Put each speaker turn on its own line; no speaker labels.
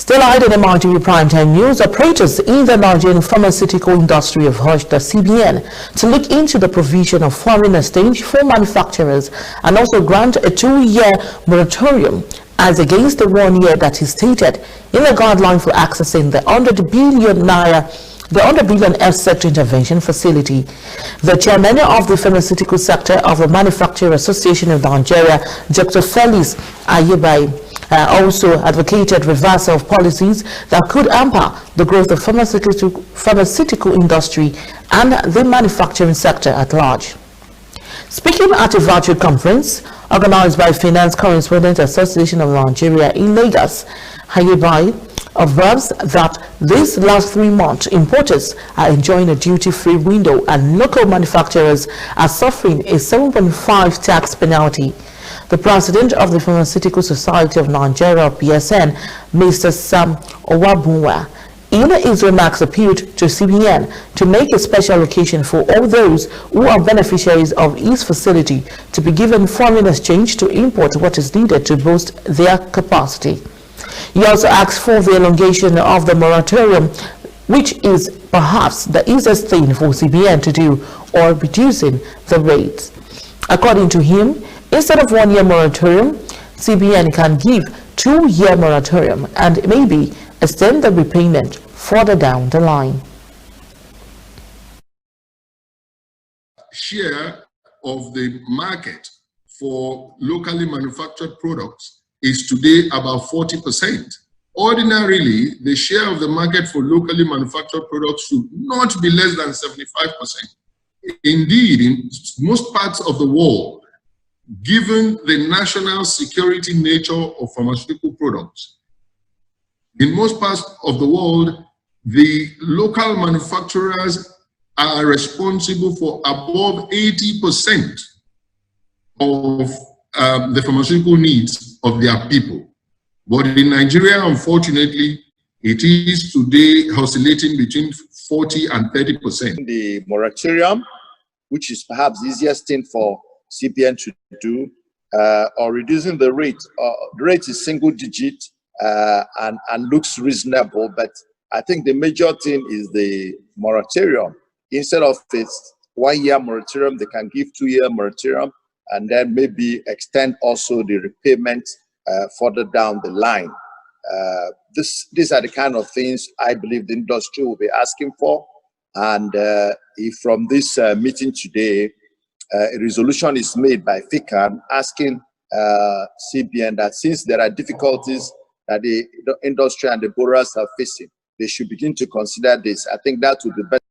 Still hiding in MRTV Primetime News, operators in the Nigerian pharmaceutical industry have urged the CBN to look into the provision of foreign exchange for manufacturers and also grant a 2-year moratorium as against the 1 year that is stated in the guideline for accessing the 100 billion naira health sector intervention facility. The chairman of the pharmaceutical sector of the Manufacturer Association of Nigeria, Dr. Felix Ayebai, also advocated reversal of policies that could hamper the growth of pharmaceutical industry and the manufacturing sector at large. Speaking at a virtual conference organized by Finance Correspondent Association of Nigeria in Lagos, Ayebai observes that these last 3 months, importers are enjoying a duty-free window and local manufacturers are suffering a 7.5 tax penalty. The president of the Pharmaceutical Society of Nigeria, PSN, Mr. Sam Owabunwa, in his remarks appealed to CBN to make a special allocation for all those who are beneficiaries of his facility to be given foreign exchange to import what is needed to boost their capacity. He also asked for the elongation of the moratorium, which is perhaps the easiest thing for CBN to do, or reducing the rates. According to him, instead of 1 year moratorium, CBN can give 2-year moratorium and maybe extend the repayment further down the line.
Share of the market for locally manufactured products is today about 40%. Ordinarily, the share of the market for locally manufactured products should not be less than 75%. Indeed, in most parts of the world, given the national security nature of pharmaceutical products, in most parts of the world, the local manufacturers are responsible for above 80% of the pharmaceutical needs of their people. But in Nigeria, unfortunately, it is today oscillating between 40 and 30%.
The moratorium, which is perhaps the easiest thing for CBN to do, or reducing the rate. The rate is single digit and looks reasonable, but I think the major thing is the moratorium. Instead of a 1 year moratorium, they can give 2-year moratorium and then maybe extend also the repayment further down the line. These are the kind of things I believe the industry will be asking for. And if from this meeting today, a resolution is made by FICAN asking CBN that since there are difficulties that the industry and the borrowers are facing, they should begin to consider this. I think that would be better.